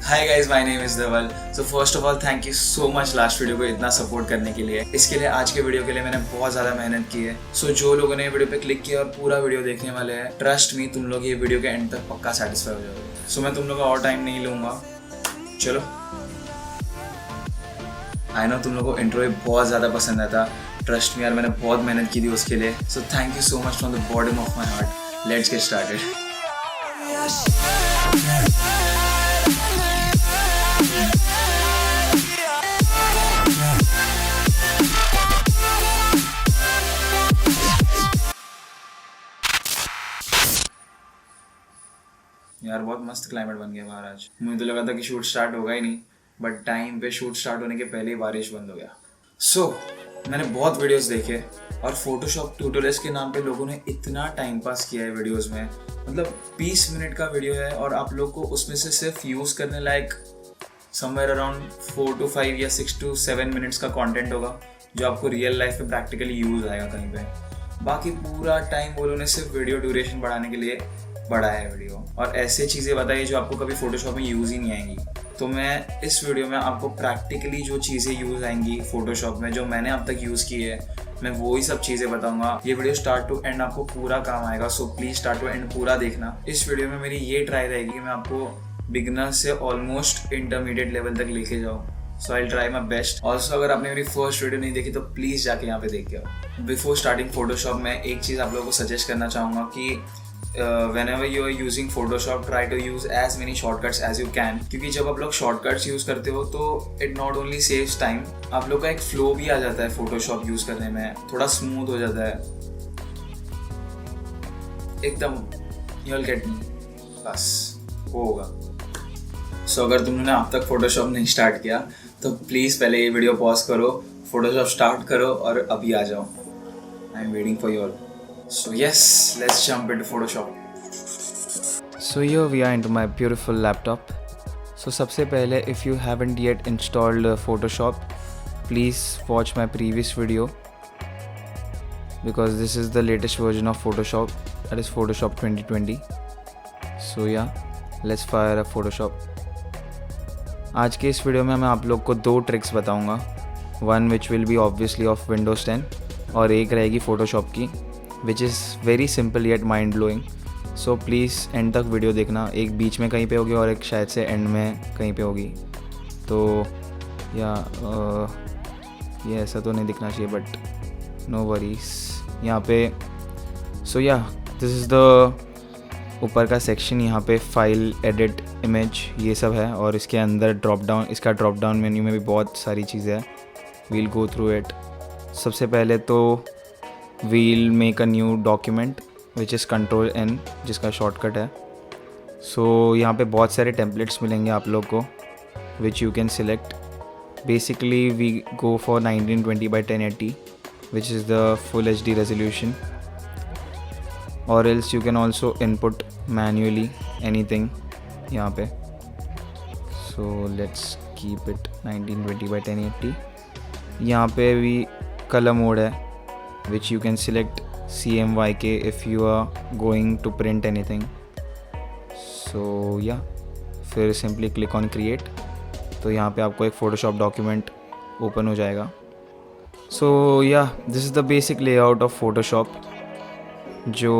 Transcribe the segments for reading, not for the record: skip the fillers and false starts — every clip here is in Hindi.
Hi guys, my name is Dhaval. So first of all thank you so much last video को इतना सपोर्ट करने के लिए। इसके लिए आज के वीडियो के लिए मैंने बहुत ज़्यादा मेहनत की है। सो जो लोगों ने वीडियो पे क्लिक किया और पूरा वीडियो देखने वाले हैं, ट्रस्ट मी, तुम लोग ये वीडियो के एंड तक पक्का सेटिस्फाई हो जाओगे। सो मैं तुम लोग का और टाइम नहीं लूँगा, चलो। आई नो तुम लोगों को इंट्रो बहुत ज़्यादा पसंद आया था। ट्रस्ट मी यार, मैंने बहुत मेहनत की थी उसके लिए। So thank you so much from the bottom of my heart. Let's get started. यार बहुत मस्त क्लाइमेट बन गया बाहर आज। मुझे तो लगा था कि शूट स्टार्ट होगा ही नहीं, बट टाइम पे शूट स्टार्ट होने के पहले ही बारिश बंद हो गया। मैंने बहुत वीडियोस देखे और फोटोशॉप ट्यूटोरियल्स के नाम पे लोगों ने इतना टाइम पास किया है वीडियोस में। मतलब 20 मिनट का वीडियो है और आप लोग को उसमें से सिर्फ यूज़ करने लायक समवेयर अराउंड 4 to 5 या 6 to 7 मिनट्स का कंटेंट होगा जो आपको रियल लाइफ में प्रैक्टिकली यूज़ आएगा कहीं पे। बाकी पूरा टाइम वो लोगों ने सिर्फ वीडियो ड्यूरेशन बढ़ाने के लिए बढ़ाया है वीडियो, और ऐसे चीज़ें बताइए जो आपको कभी फोटोशॉप में यूज़ ही नहीं आएंगी। तो मैं इस वीडियो में आपको प्रैक्टिकली जो चीज़ें यूज़ आएंगी फोटोशॉप में, जो मैंने अब तक यूज़ की है, मैं वही सब चीज़ें बताऊंगा। ये वीडियो स्टार्ट टू एंड आपको पूरा काम आएगा। So please start to end पूरा देखना। इस वीडियो में मेरी ये ट्राई रहेगी कि मैं आपको बिगनर से ऑलमोस्ट इंटरमीडिएट लेवल तक लेके जाऊँ। So I try my best. Also अगर आपने मेरी फर्स्ट वीडियो नहीं देखी तो प्लीज़ जाके यहाँ पे देख के आओ। बिफोर स्टार्टिंग फोटोशॉप में एक चीज़ आप लोगों को सजेस्ट करना चाहूँगा कि whenever you are using Photoshop, try to use as many shortcuts as you can, क्योंकि जब आप लोग shortcuts यूज़ करते हो तो it not only saves time, आप लोग का एक flow भी आ जाता है Photoshop यूज़ करने में, थोड़ा smooth हो जाता है एकदम। you'll get me, बस वो होगा। सो अगर तुमने अब तक Photoshop नहीं स्टार्ट किया तो प्लीज़ पहले ये वीडियो पॉज करो, Photoshop स्टार्ट करो और अभी आ जाओ। I am waiting for you all. So yes, let's jump into Photoshop. So here we are into my beautiful laptop. So सबसे पहले if you haven't yet installed Photoshop, please watch my previous video because this is the latest version of Photoshop, that is Photoshop 2020. So yeah, let's fire up Photoshop. आज के इस वीडियो में मैं आप लोग को दो ट्रिक्स बताऊंगा, one which will be obviously of Windows 10 और एक रहेगी Photoshop की, विच is very simple yet mind blowing. So please and तक वीडियो देखना। एक बीच में कहीं पे होगी और एक शायद से एंड में कहीं पे होगी। तो या ये ऐसा तो नहीं दिखना चाहिए, बट नो वरीज यहाँ पे। So yeah this is the ऊपर का सेक्शन, यहाँ पे फाइल, एडिट, इमेज, ये सब है। और इसके अंदर ड्रॉप डाउन, इसका ड्रॉप डाउन मेन्यू में भी बहुत सारी चीज़ें हैं। We'll go through it. सबसे पहले तो we'll make a new document which is Control N, जिसका शॉर्टकट है। सो यहाँ पे बहुत सारे टेम्पलेट्स मिलेंगे आप लोग को which you can select. Basically we go for 1920 by 1080 which is the full HD resolution, or else you can also input manually anything यहाँ पे। So let's keep it 1920 by 1080. यहाँ पे भी color mode है which you can select CMYK if you are going to print anything. So yeah, फिर simply click on create। तो यहाँ पे आपको एक Photoshop document open हो जाएगा। So yeah, this is the basic layout of Photoshop जो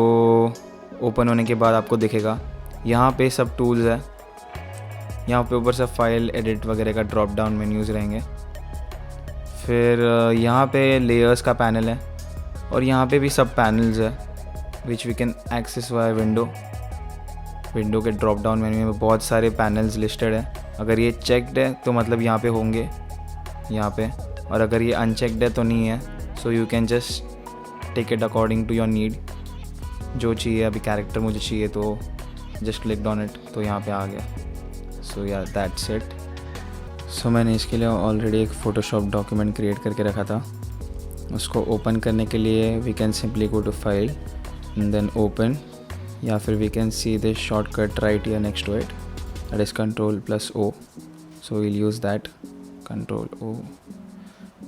open होने के बाद आपको दिखेगा। यहाँ पे सब tools है, यहाँ पे ऊपर सब फाइल, एडिट वगैरह का ड्रॉप डाउन मेन्यूज़ रहेंगे। फिर यहाँ पे लेयर्स का पैनल है और यहाँ पे भी सब पैनल्स है which we can access via window के ड्रॉप डाउन मेन्यू में बहुत सारे पैनल्स लिस्टेड है। अगर ये चेक्ड है तो मतलब यहाँ पे होंगे यहाँ पे, और अगर ये अनचेक्ड है तो नहीं है। So you can just take it according to your need. जो चाहिए, अभी कैरेक्टर मुझे चाहिए तो जस्ट क्लिक ऑन इट तो यहाँ पे आ गया। सो या दैट्स इट। सो मैंने इसके लिए ऑलरेडी एक फ़ोटोशॉप डॉक्यूमेंट क्रिएट करके रखा था। उसको ओपन करने के लिए we can simply go to file and then open, या फिर we can see this shortcut right here next to it, that is Ctrl+O. So we'll use that Ctrl+O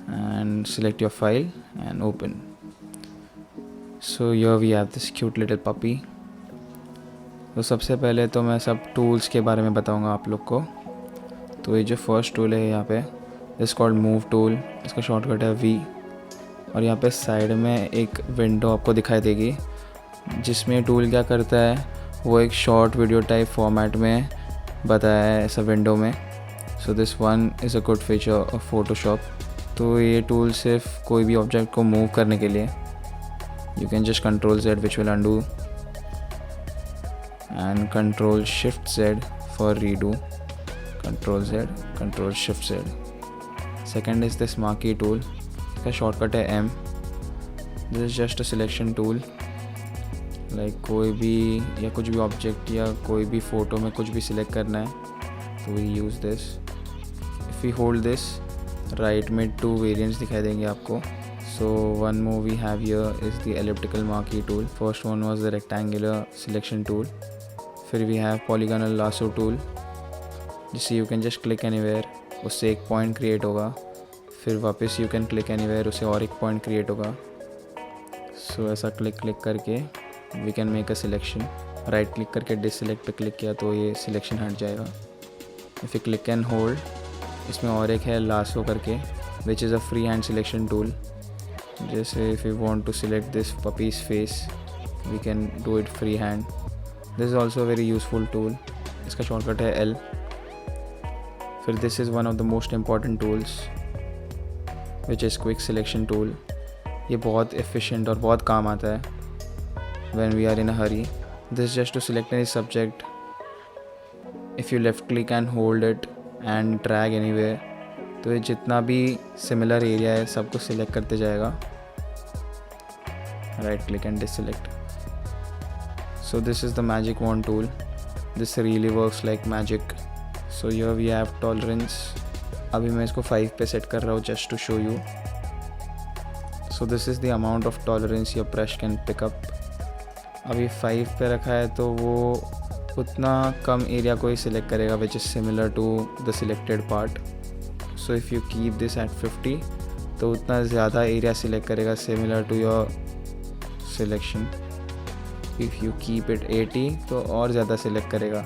and select your file and open. So here we have this cute little puppy. तो सबसे पहले तो मैं सब टूल्स के बारे में बताऊंगा आप लोग को। तो ये जो फर्स्ट टूल है यहाँ पे दिस कॉल्ड मूव टूल, इसका शॉर्टकट है V। और यहाँ पे साइड में एक विंडो आपको दिखाई देगी जिसमें टूल क्या करता है वो एक शॉर्ट वीडियो टाइप फॉर्मेट में बताया है ऐसा विंडो में। So this one is a good feature of Photoshop. तो ये टूल सिर्फ कोई भी ऑब्जेक्ट को मूव करने के लिए you can just control Z which will undo and control shift Z for redo, control Z, control shift Z। Second is this marquee tool, इसका शॉर्टकट है M। This is just a selection tool, like कोई भी या कुछ भी ऑब्जेक्ट या कोई भी फ़ोटो में कुछ भी सिलेक्ट करना है तो we use this. If we hold this right में 2 वेरिएंट्स दिखाई देंगे आपको। So one more we have here is the elliptical marquee tool. First one was the rectangular selection tool. फिर we have polygonal lasso tool जिससे you can just click anywhere, उससे एक पॉइंट क्रिएट होगा। फिर वापस यू कैन क्लिक एनीवेयर, उससे और एक पॉइंट क्रिएट होगा। सो ऐसा क्लिक करके we can make a selection. Right click करके डिससेलेक्ट पे क्लिक किया तो ये सिलेक्शन हट जाएगा। If you click and hold, इसमें और एक है लासो करके which is a free hand selection tool. जैसे if you want to select this puppy's face we can do it free hand. This is also very useful tool, इसका शॉर्टकट है L। फिर this is one of the most important tools which is quick selection tool. ये बहुत एफिशिएंट और बहुत काम आता है when we are in a hurry. This is just to select any subject. If you left click and hold it and drag anywhere, तो ये जितना भी सिमिलर एरिया है सबको सिलेक्ट करते जाएगा। Right click and deselect. So this is the magic wand tool. This really works like magic. So here we have tolerance. अभी मैं इसको 5 पे सेट कर रहा हूँ just to show you. So this is the amount of tolerance your brush can pick up. अभी 5 पे रखा है तो वो उतना कम एरिया को ही सिलेक्ट करेगा which is similar to the selected part. So if you keep this at 50 तो उतना ज़्यादा एरिया सिलेक्ट करेगा similar to your selection. If you keep it 80 तो और ज़्यादा सिलेक्ट करेगा।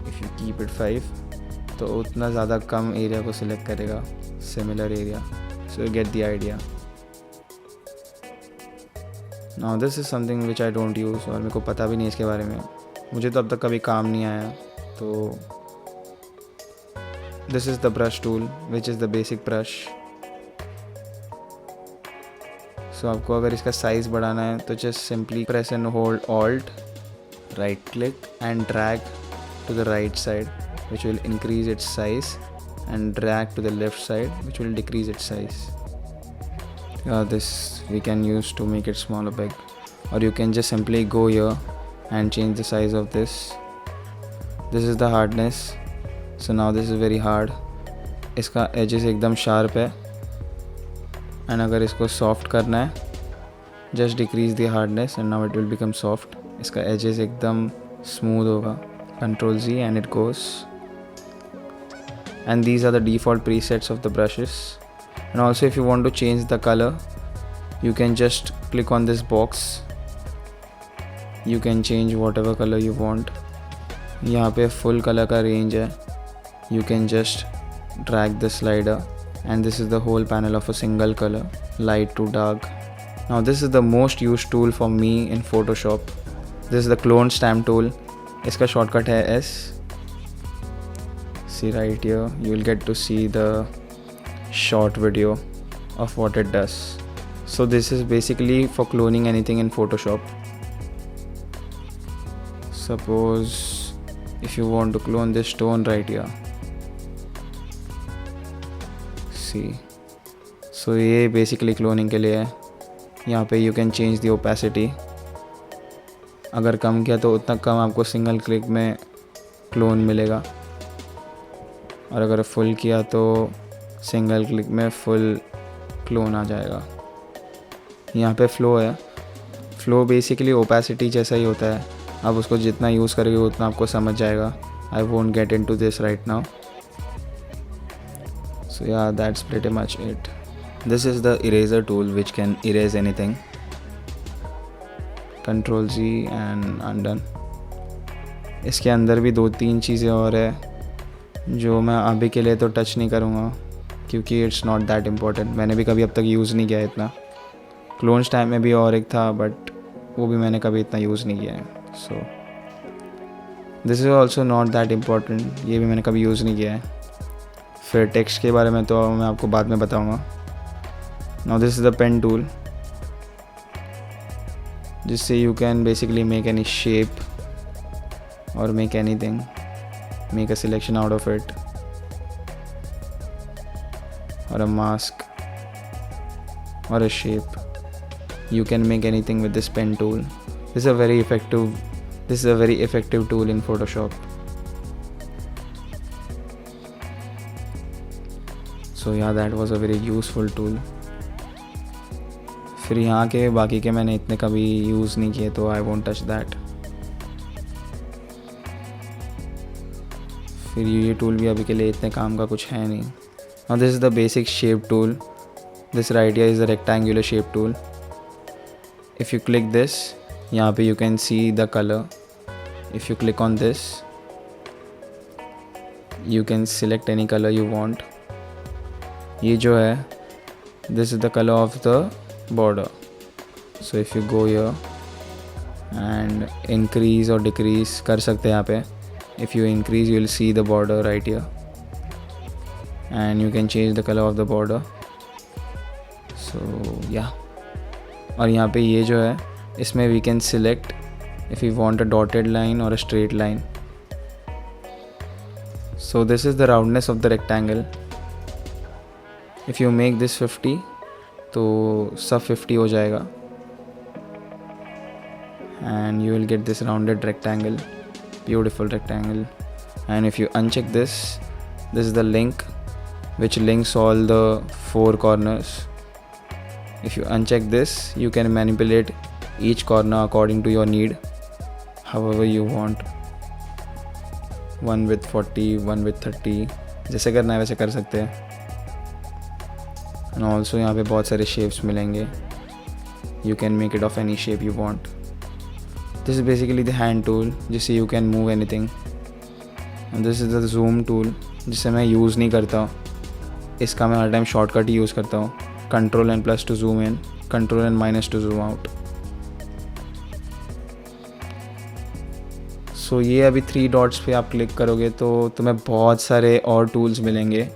इफ़ यू कीप इट 5 तो उतना ज़्यादा कम एरिया को सिलेक्ट करेगा similar area. So you get the idea. Now this is something which I don't use और मेरे को पता भी नहीं इसके बारे में, मुझे तो अब तक कभी काम नहीं आया। तो this is the brush tool which is the basic brush। So आपको अगर इसका साइज़ बढ़ाना है तो just simply press and hold Alt, right click and drag to the right side which will increase its size and drag to the left side which will decrease its size. This we can use to make it small or big, or you can just simply go here and change the size of this. This is the hardness, so now this is very hard. इसका edges एकदम sharp है and अगर इसको soft करना है just decrease the hardness and now it will become soft. इसका edges एकदम smooth होगा, Ctrl Z and it goes. And these are the default presets of the brushes. And also if you want to change the color you can just click on this box, you can change whatever color you want. यहाँ पे full color का range है, you can just drag the slider and this is the whole panel of a single color, light to dark. Now this is the most used tool for me in Photoshop. This is the clone stamp tool, इसका shortcut है S। See right here you will get to see the short video of what it does. So this is basically for cloning anything in Photoshop. Suppose if you want to clone this stone right here, see, so ये basically cloning के लिए है। यहाँ पे you can change the opacity, अगर कम किया तो उतना कम आपको सिंगल क्लिक में क्लोन मिलेगा और अगर फुल किया तो सिंगल क्लिक में फुल क्लोन आ जाएगा। यहाँ पे फ्लो है, फ्लो बेसिकली ओपेसिटी जैसा ही होता है, आप उसको जितना यूज़ करोगे उतना आपको समझ जाएगा। I won't get into this right now. So yeah that's pretty much it. This is the eraser tool which can erase anything. Ctrl Z and undone। इसके अंदर भी 2-3 चीज़ें और है जो मैं अभी के लिए तो टच नहीं करूँगा क्योंकि इट्स नॉट दैट इम्पोर्टेंट। मैंने भी कभी अब तक यूज़ नहीं किया है इतना। क्लोन्स टाइम में भी और एक था बट वो भी मैंने कभी इतना यूज़ नहीं किया है। सो this is also not that important, ये भी मैंने कभी यूज़ नहीं किया है। फिर टेक्स्ट के बारे में तो मैं आपको बाद में बताऊँगा। Now this is the pen tool, जिससे you can basically make any shape और make anything, make a selection out of it or a mask or a shape. You can make anything with this pen tool. This is a very effective tool in Photoshop. So yeah, that was a very useful tool. फिर यहाँ के बाकी के मैंने इतने कभी यूज़ नहीं किए तो I won't touch that. फिर ये टूल भी अभी के लिए इतने काम का कुछ है नहीं। Now this is the basic shape tool. This right here is the rectangular shape tool. If you click this, यहाँ पे you can see the color. If you click on this, you can select any color you want. ये जो है, this is the color of the border. So if you go here and increase or decrease कर सकते हैं यहाँ पे. If you increase, you will see the border right here. And you can change the color of the border. So yeah, और यहाँ पे ये जो है इसमें we can select if we want a dotted line or a straight line. So this is the roundness of the rectangle. If you make this 50 तो सब 50 हो जाएगा and you will get this rounded rectangle, beautiful rectangle. And if you uncheck this, this is the link which links all the 4 corners. If you uncheck this, you can manipulate each corner according to your need, however you want. One with 40, one with 30, जैसे करना है वैसे कर सकते हैं. And also यहाँ पे बहुत सारे shapes मिलेंगे. You can make it of any shape you want. This is basically the hand tool, जिससे you can move anything. And this is the zoom tool, जिसे मैं यूज़ नहीं करता. इसका मैं हर टाइम शॉर्टकट ही यूज़ करता हूँ. Ctrl and plus to zoom in, Ctrl and minus to zoom out. So ये अभी 3 डॉट्स पे आप क्लिक करोगे तो तुम्हें बहुत सारे और टूल्स मिलेंगे.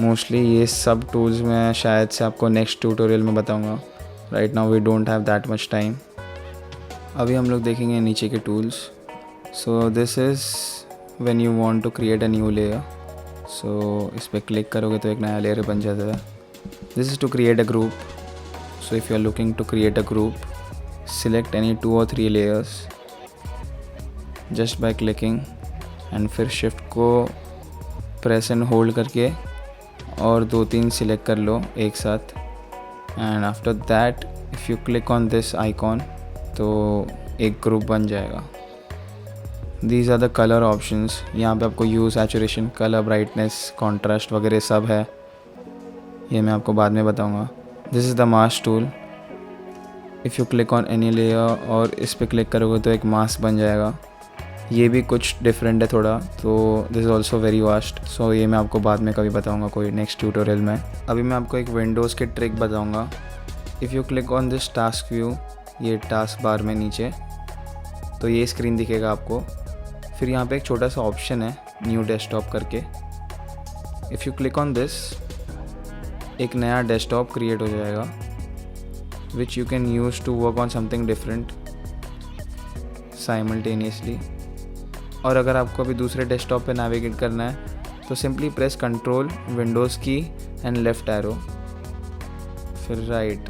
मोस्टली ये सब टूल्स मैं शायद से आपको नेक्स्ट ट्यूटोरियल में बताऊँगा. Right now we don't have that much time. अभी हम लोग देखेंगे नीचे के tools. So this is when you want to create a new layer. So इस पर क्लिक करोगे तो एक नया लेयर बन जाता है. This is to create a group. So if you are looking to create a group, select any 2 or 3 layers just by clicking and फिर शिफ्ट को प्रेस एंड होल्ड करके और 2-3 सिलेक्ट कर लो एक साथ. And after that if you click on this icon तो एक ग्रुप बन जाएगा. These are the colour options. यहाँ पे आपको hue, saturation, colour, brightness, contrast वगैरह सब है. ये मैं आपको बाद में बताऊँगा. This is the mask tool. If you click on any layer और इस पर क्लिक करोगे तो एक मास्क बन जाएगा. ये भी कुछ डिफरेंट है थोड़ा, तो this is also very vast. So ये मैं आपको बाद में कभी बताऊँगा कोई नेक्स्ट ट्यूटोरियल में. अभी मैं आपको एक विंडोज़ के ट्रिक बताऊँगा. If you click on this task view, ये टास्क बार में नीचे, तो ये स्क्रीन दिखेगा आपको. फिर यहाँ पे एक छोटा सा ऑप्शन है न्यू डेस्कटॉप करके. If you click on this, एक नया डेस्कटॉप क्रिएट हो जाएगा which you can use to work on something different simultaneously. और अगर आपको अभी दूसरे डेस्कटॉप पे नेविगेट करना है तो सिंपली प्रेस कंट्रोल, विंडोज़ की एंड लेफ़्ट एरो, फिर राइट,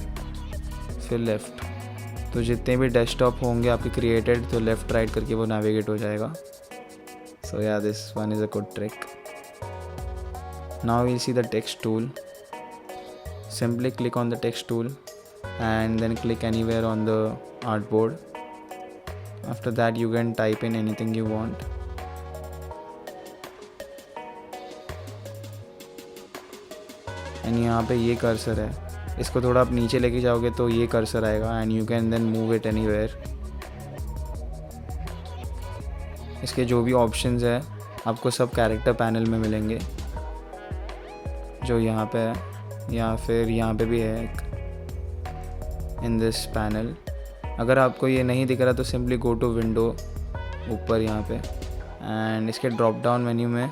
फिर लेफ़्ट. तो जितने भी डेस्कटॉप होंगे आपके क्रिएटेड तो लेफ़्ट राइट करके वो नेविगेट हो जाएगा. So yeah this one is a good trick. Now we'll see the text tool. Simply click on the text tool and then click anywhere on the artboard. After that you can type in anything you want. And यहाँ पे ये कर्सर है, इसको थोड़ा आप नीचे लेके जाओगे तो ये कर्सर आएगा and you can then move it anywhere. इसके जो भी ऑप्शंस है आपको सब कैरेक्टर पैनल में मिलेंगे, जो यहाँ पे है या फिर यहाँ पे भी है एक इन दिस पैनल। अगर आपको ये नहीं दिख रहा तो सिंपली गो टू विंडो ऊपर यहाँ पे, एंड इसके ड्रॉप डाउन मेन्यू में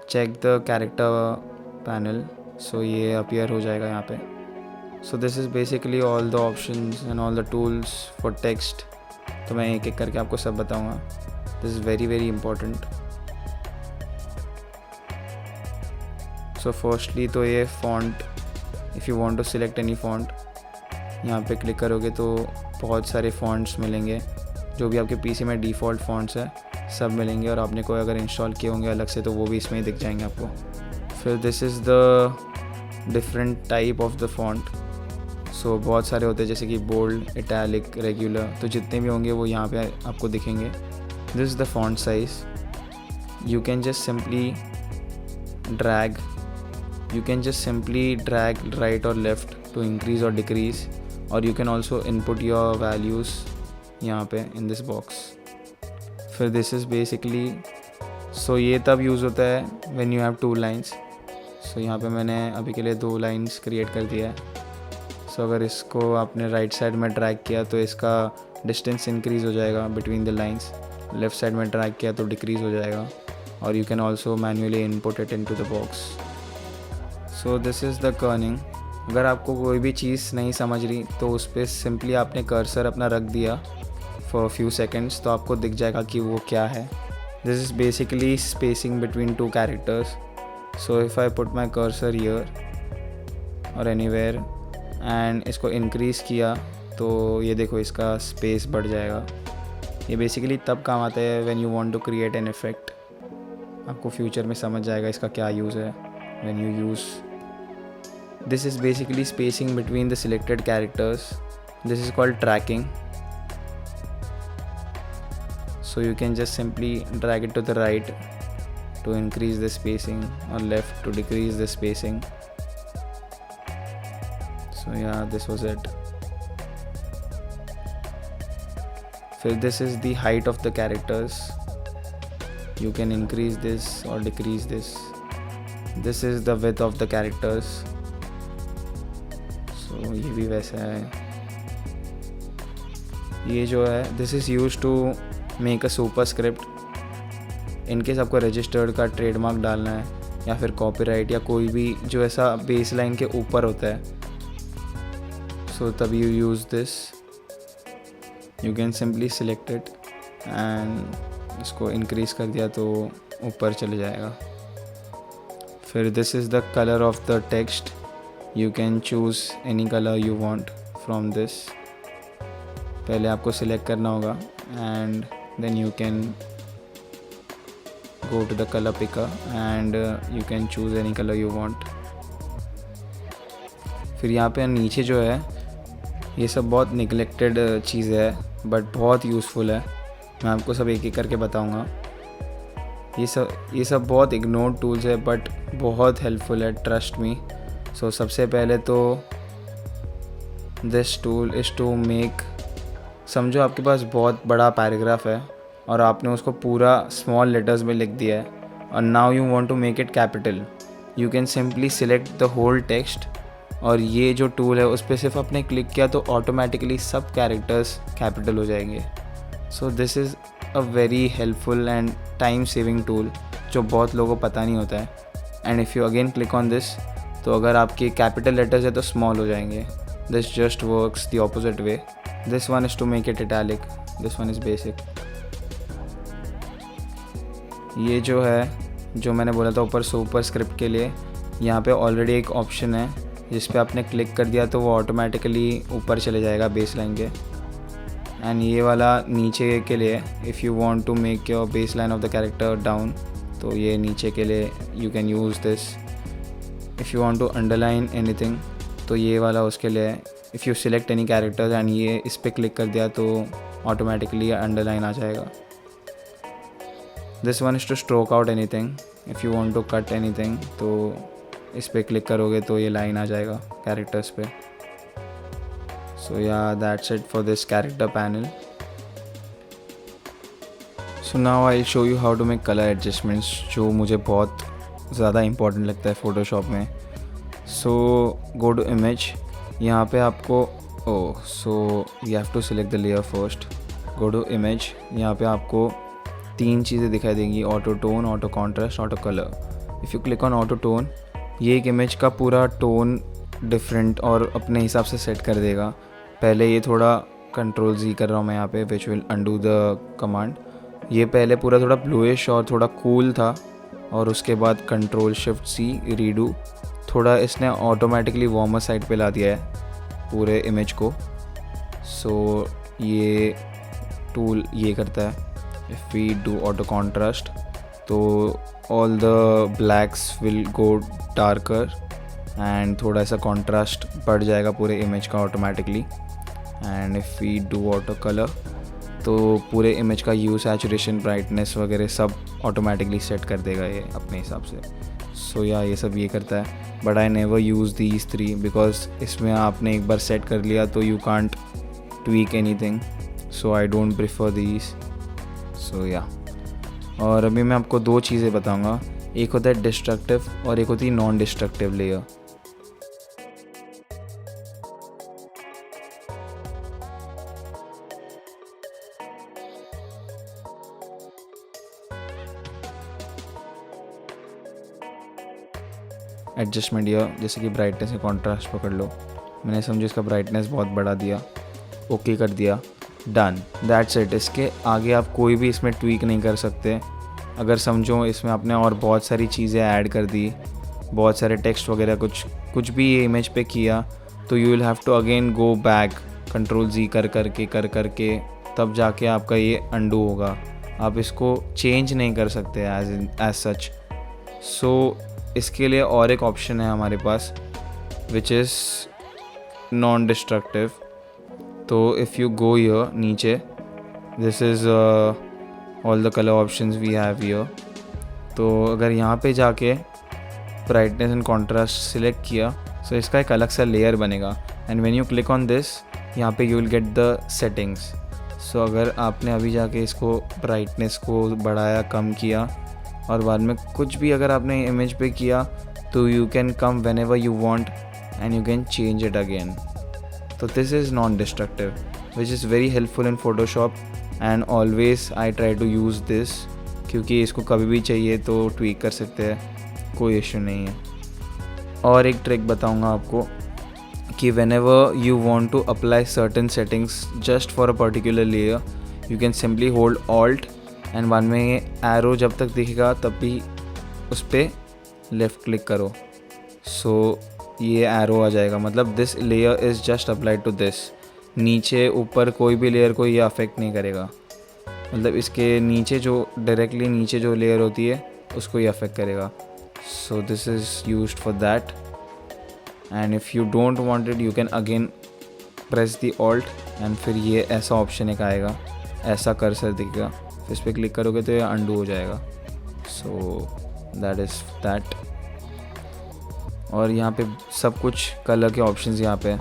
check the character panel, so ये अपीयर हो जाएगा यहाँ पे। So this is basically all the options and all the tools for text. तो मैं एक एक करके आपको सब बताऊँगा, this is very very important. So firstly तो ये font, if you want to select any font, यहाँ पे क्लिक करोगे तो बहुत सारे फॉन्ट्स मिलेंगे, जो भी आपके पीसी में डिफ़ॉल्ट फॉन्ट्स है सब मिलेंगे, और आपने कोई अगर इंस्टॉल किए होंगे अलग से तो वो भी इसमें ही दिख जाएंगे आपको। फिर this is the different type of the font. So बहुत सारे होते हैं जैसे कि बोल्ड, इटैलिक, रेगुलर, तो जितने भी होंगे वो यहाँ पे आपको दिखेंगे। This is the font size. You can just simply drag right और लेफ़्ट टू इंक्रीज़ और डिक्रीज़, और you can also input your values यहाँ पे इन दिस बॉक्स। फिर दिस इज़ बेसिकली, सो ये तब यूज़ होता है व्हेन यू हैव 2 लाइन्स। सो यहाँ पे मैंने अभी के लिए 2 लाइन्स क्रिएट कर दिया है। सो अगर इसको आपने राइट साइड में ड्रैग किया तो इसका डिस्टेंस इंक्रीज़ हो जाएगा between the lines, left side में ड्रैग किया तो डिक्रीज़ हो जाएगा, और you can also manually input it into the box. So this is the Corning. अगर आपको कोई भी चीज़ नहीं समझ रही तो उस पर सिंपली आपने कर्सर अपना रख दिया फॉर फ्यू सेकेंड्स तो आपको दिख जाएगा कि वो क्या है। This is basically spacing between 2 characters. So if I put my cursor here और एनीवेयर एंड इसको इंक्रीज़ किया तो ये देखो इसका स्पेस बढ़ जाएगा। ये बेसिकली तब काम आता है when you want to create an effect. आपको फ्यूचर में समझ जाएगा इसका क्या यूज़ है when you use. This is basically spacing between the selected characters. This is called tracking. So you can just simply drag it to the right to increase the spacing or left to decrease the spacing. So yeah, this was it. फिर this is the height of the characters. You can increase this or decrease this. This is the width of the characters. So ये भी वैसा है। ये जो है this is used to make a super script. In case आपको रजिस्टर्ड का ट्रेडमार्क डालना है या फिर कॉपीराइट या कोई भी जो ऐसा बेस लाइन के ऊपर होता है, सो तब you use this. You can simply select it and इसको इंक्रीज़ कर दिया तो ऊपर चले जाएगा। फिर this is the colour of the text. You can choose any colour you want from this. पहले आपको सिलेक्ट करना होगा and then you can go to the color picker and you can choose any color you want. फिर यहाँ पे नीचे जो है ये सब बहुत निगलेक्टेड चीज़ है बट बहुत यूज़फुल है। मैं आपको सब एक एक करके बताऊँगा। ये सब बहुत इग्नोर्ड टूल्स है बट बहुत हेल्पफुल है, ट्रस्ट मी। सो सबसे पहले तो this tool is to make, समझो आपके पास बहुत बड़ा पैराग्राफ है और आपने उसको पूरा स्मॉल लेटर्स में लिख दिया है और now you want to make it capital. You can simply select the whole text और ये जो टूल है उस पर सिर्फ आपने क्लिक किया तो ऑटोमेटिकली सब कैरेक्टर्स कैपिटल हो जाएंगे। सो this is a very helpful and time saving tool जो बहुत लोगों को पता नहीं होता है। And if you again click on this तो अगर आपके कैपिटल लेटर्स है तो स्मॉल हो जाएंगे। This just works the opposite way. This one is to make it italic. This one is basic. ये जो है जो मैंने बोला था ऊपर सुपर स्क्रिप्ट के लिए, यहाँ पे ऑलरेडी एक ऑप्शन है जिस पे आपने क्लिक कर दिया तो वो ऑटोमेटिकली ऊपर चले जाएगा बेस लाइन के। एंड ये वाला नीचे के लिए, if you want to make your base line of the character down तो ये नीचे के लिए you can use this. If you want to underline anything तो ये वाला उसके लिए। If you select any characters and ये इस पर क्लिक कर दिया तो ऑटोमेटिकली अंडरलाइन आ जाएगा। This one is to stroke out anything. If you want to cut anything तो इस पर क्लिक करोगे तो ये लाइन आ जाएगा कैरेक्टर्स पे। So yeah that's it for this character panel. So now I show you how to make colour adjustments, जो मुझे बहुत ज़्यादा इंपॉर्टेंट लगता है फ़ोटोशॉप में. So go to image. यहाँ पे आपको so you have to select the layer first. Go to image. यहाँ पे आपको 3 चीज़ें दिखाई देंगी: auto tone, auto contrast, auto colour. If you click on auto tone, ये एक इमेज का पूरा टोन डिफरेंट और अपने हिसाब से सेट कर देगा. पहले ये थोड़ा कंट्रोल Z कर रहा हूँ मैं यहाँ पे, which will undo the command. ये पहले पूरा थोड़ा ब्लूइश और थोड़ा कूल था, और उसके बाद कंट्रोल शिफ्ट C रीडू. थोड़ा इसने ऑटोमेटिकली वार्मर साइड पे ला दिया है पूरे इमेज को. सो ये टूल ये करता है. If we do auto contrast, तो all the blacks will go darker and थोड़ा सा कॉन्ट्रास्ट बढ़ जाएगा पूरे इमेज का automatically. And if we do auto colour, तो पूरे इमेज का ह्यू, सैचुरेशन, ब्राइटनेस वगैरह सब ऑटोमेटिकली सेट कर देगा ये अपने हिसाब से. सो या ये सब ये करता है. But I never use these 3 because इसमें आपने एक बार सेट कर लिया तो you can't tweak anything. So I don't prefer these. So yeah, और अभी मैं आपको 2 चीज़ें बताऊंगा. एक होता है डिस्ट्रक्टिव और एक होती है non destructive layer. Adjustment year, जैसे कि ब्राइटनेस या कॉन्ट्रास्ट पकड़ लो. मैंने समझो इसका ब्राइटनेस बहुत बढ़ा दिया, ओके कर दिया, डन, दैट्स इट. इसके आगे आप कोई भी इसमें ट्वीक नहीं कर सकते. अगर समझो इसमें आपने और बहुत सारी चीज़ें ऐड कर दी, बहुत सारे टेक्स्ट वगैरह कुछ भी ये इमेज पे किया, तो you will have to again go back control Z कर करके तब जाके आपका ये अंडू होगा. आप इसको चेंज नहीं कर सकते एज सच. सो इसके लिए और एक ऑप्शन है हमारे पास, विच इज़ नॉन डिस्ट्रक्टिव. तो इफ़ यू गो हियर नीचे, this is all the colour options we have here. तो अगर यहाँ पे जाके ब्राइटनेस एंड कॉन्ट्रास्ट सिलेक्ट किया, सो इसका एक अलग सा लेयर बनेगा. And when you click on this, यहाँ पे you will get the settings. So अगर आपने अभी जाके इसको ब्राइटनेस को बढ़ाया, कम किया, और बाद में कुछ भी अगर आपने इमेज पे किया, तो you can come whenever you want and you can change it again. तो this is non destructive, which is very helpful in Photoshop. And always I try to use this, क्योंकि इसको कभी भी चाहिए तो ट्वीक कर सकते हैं, कोई इशू नहीं है. और एक ट्रिक बताऊंगा आपको कि whenever you want to apply certain settings just for a particular layer, you can simply hold alt and बाद में ये एरो जब तक दिखेगा तब भी उस पर लेफ़्ट क्लिक करो. सो ये एरो आ जाएगा, मतलब this layer is just applied to this. नीचे ऊपर कोई भी लेयर को ये अफेक्ट नहीं करेगा, मतलब इसके नीचे जो डायरेक्टली नीचे जो लेयर होती है उसको ये अफेक्ट करेगा. सो this is used for that. And if you don't want it, you can again press the alt and फिर ये ऐसा ऑप्शन एक आएगा, ऐसा कर्सर दिखेगा, इस पर क्लिक करोगे तो ये अंडू हो जाएगा. सो दैट इज़ दैट. और यहाँ पे सब कुछ कलर के ऑप्शंस यहाँ पे.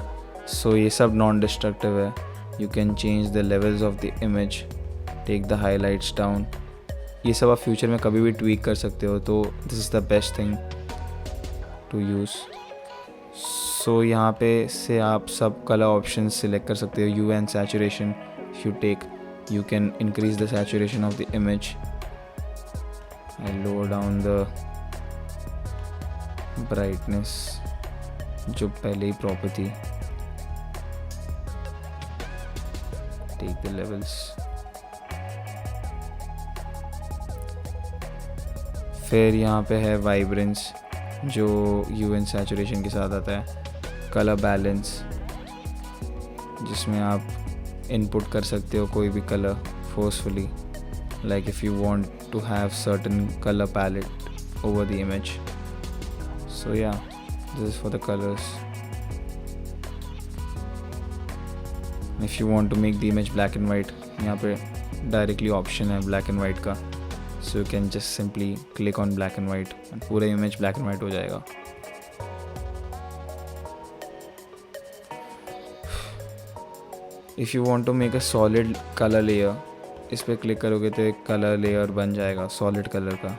सो ये सब नॉन डिस्ट्रक्टिव है. You can change the levels of the image, take the highlights down. ये सब आप फ्यूचर में कभी भी ट्वीक कर सकते हो, तो this is the best thing to use. So यहाँ पे से आप सब कलर ऑप्शंस सिलेक्ट कर सकते हो. Hue and saturation, if you take, you can increase the saturation of the image. I lower down the brightness जो पहले ही प्रॉपर थी. take the levels. फिर यहाँ पे है वाइब्रेंस, जो ह्यू एंड सैचुरेशन के साथ आता है. कलर बैलेंस, जिसमें आप इनपुट कर सकते हो कोई भी colour forcefully, like if you want to have certain colour palette over the image. So yeah, this is for the colours. If you want to make the image black and white, यहाँ पे डायरेक्टली ऑप्शन है ब्लैक एंड वाइट का. So you can just simply click on black and white and पूरा इमेज ब्लैक एंड वाइट हो जाएगा. If you want to make a solid color layer, इस पर क्लिक करोगे तो एक कलर लेयर बन जाएगा सॉलिड कलर का.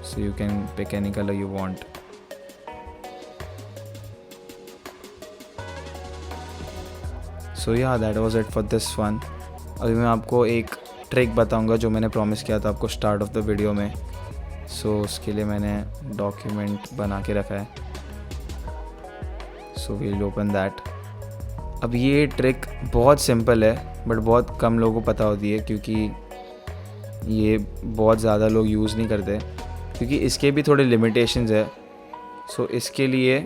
So you can pick any colour you want. So yeah that was it for this one. अभी मैं आपको एक ट्रिक बताऊंगा जो मैंने प्रॉमिस किया था आपको स्टार्ट ऑफ द वीडियो में. सो उसके लिए मैंने डॉक्यूमेंट बना के रखा है. So we'll open that. अब ये ट्रिक बहुत सिंपल है बट बहुत कम लोगों को पता होती है क्योंकि ये बहुत ज़्यादा लोग यूज़ नहीं करते क्योंकि इसके भी थोड़े लिमिटेशंस है. सो इसके लिए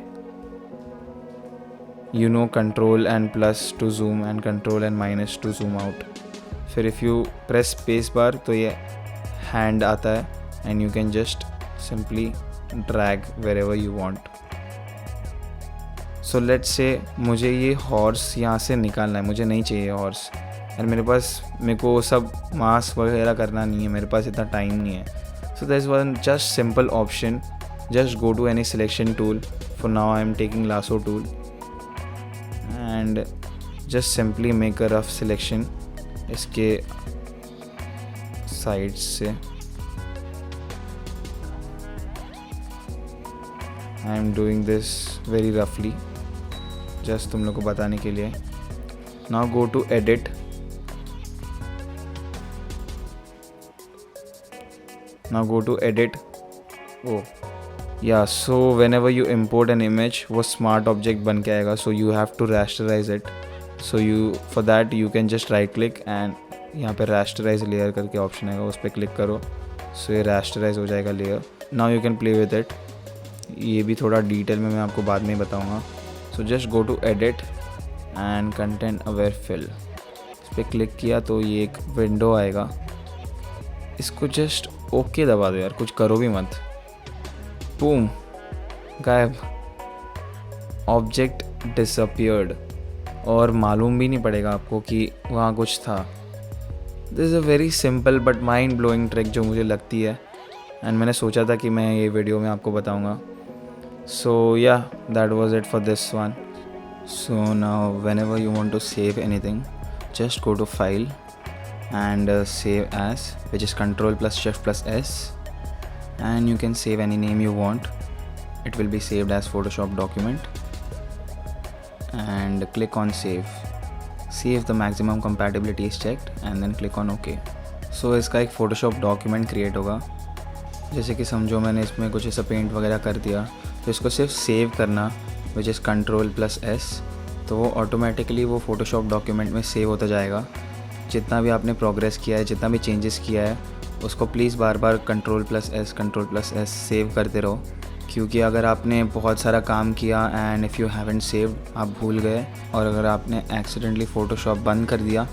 you know control and plus to zoom and control and minus to zoom out. फिर if you press space bar तो ये हैंड आता है and you can just simply drag wherever you want. So let's say मुझे ये हॉर्स यहाँ से निकालना है, मुझे नहीं चाहिए हॉर्स एंड मेरे को सब मास्क वगैरह करना नहीं है, मेरे पास इतना टाइम नहीं है. So that is one just simple option. Just go to any selection tool. For now I am taking lasso tool and just simply make a rough selection इसके साइड्स से. I am doing this very रफली जस्ट तुम लोग को बताने के लिए. Now go to edit. Oh yeah so whenever you import an image वो स्मार्ट ऑब्जेक्ट बन के आएगा. So you have to रैस्टराइज it. So you for that you can just right click and यहाँ पे रैस्टराइज लेयर करके ऑप्शन आएगा, उस पर क्लिक करो. सो ये रैस्टराइज हो जाएगा layer. Now you can play with it. ये भी थोड़ा डिटेल में मैं आपको बाद में बताऊँगा. So just go to edit and content aware fill. इस पर क्लिक किया तो ये एक विंडो आएगा. इसको जस्ट ओके दबा दो यार, कुछ करो भी मत. बूम, गायब. ऑब्जेक्ट डिसअपियर्ड और मालूम भी नहीं पड़ेगा आपको कि वहाँ कुछ था. This is a very simple but mind blowing trick जो मुझे लगती है एंड मैंने सोचा था कि मैं ये वीडियो में आपको बताऊँगा. So yeah, that was it for this one. So now whenever you want to save anything, just go to file and save as, which is control plus shift plus S, and you can save any name you want. It will be saved as Photoshop document and click on save. See if the maximum compatibility is checked and then click on OK. So इसका एक Photoshop document create होगा. जैसे कि समझो मैंने इसमें कुछ ऐसा पेंट वगैरह कर दिया तो इसको सिर्फ सेव करना which is control plus S, तो वो ऑटोमेटिकली वो फ़ोटोशॉप डॉक्यूमेंट में सेव होता जाएगा. जितना भी आपने प्रोग्रेस किया है, जितना भी चेंजेस किया है, उसको please bar bar control plus S save करते रहो. क्योंकि अगर आपने बहुत सारा काम किया and if you haven't saved, आप भूल गए और अगर आपने एक्सीडेंटली फ़ोटोशॉप बंद कर दिया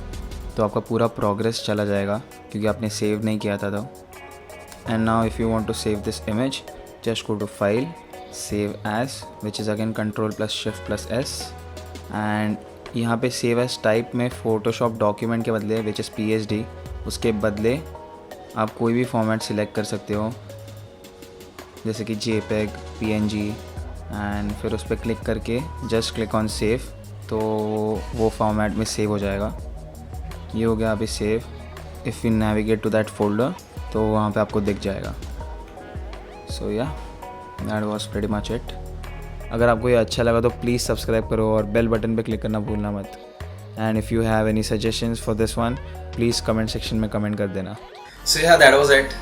तो आपका पूरा प्रोग्रेस चला जाएगा क्योंकि आपने सेव नहीं किया था. तो and now if you want to save this image, just go to file, save as, which is again control plus shift plus S, and यहाँ पे save as type में photoshop document के बदले which is PSD, उसके बदले आप कोई भी फॉर्मेट सिलेक्ट कर सकते हो जैसे कि JPEG, PNG एंड फिर उस पर क्लिक करके जस्ट क्लिक ऑन सेव तो वो फॉर्मेट में सेव हो जाएगा. ये हो गया अभी save. If you navigate to that folder तो वहाँ पे आपको दिख जाएगा. So yeah that was pretty much it. अगर आपको ये अच्छा लगा तो प्लीज़ सब्सक्राइब करो और बेल बटन पे क्लिक करना भूलना मत. And if you have any suggestions for this one please comment section में कमेंट कर देना. सो या दैट वाज इट.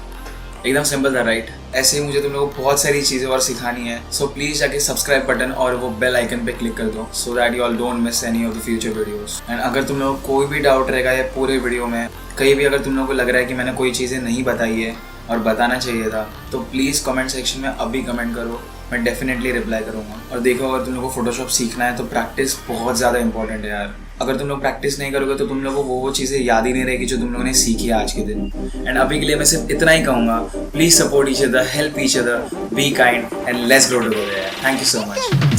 एकदम सिंपल था राइट. ऐसे ही मुझे तुम लोगों को बहुत सारी चीज़ें और सिखानी है. सो प्लीज़ जाके सब्सक्राइब बटन और वो बेल आइकन पे क्लिक कर दो so that you all don't miss any of the future videos. And अगर तुम लोगों को कोई भी डाउट रहेगा ये पूरे वीडियो में, कहीं भी अगर तुम लोगों को लग रहा है कि मैंने कोई चीज़ें नहीं बताई है और बताना चाहिए था तो प्लीज़ कमेंट सेक्शन में अभी कमेंट करो. मैं डेफिनेटली रिप्लाई करूँगा. और देखो अगर तुम लोगों को फोटोशॉप सीखना है तो प्रैक्टिस बहुत ज़्यादा इंपॉर्टेंट है यार. अगर तुम लोग प्रैक्टिस नहीं करोगे तो तुम लोगों को वो चीज़ें याद ही नहीं रहेगी जो तुम लोगों ने सीखी है आज के दिन. एंड अभी के लिए मैं सिर्फ इतना ही कहूँगा, please support each other, help each other, be kind and let's grow together. Thank you so much.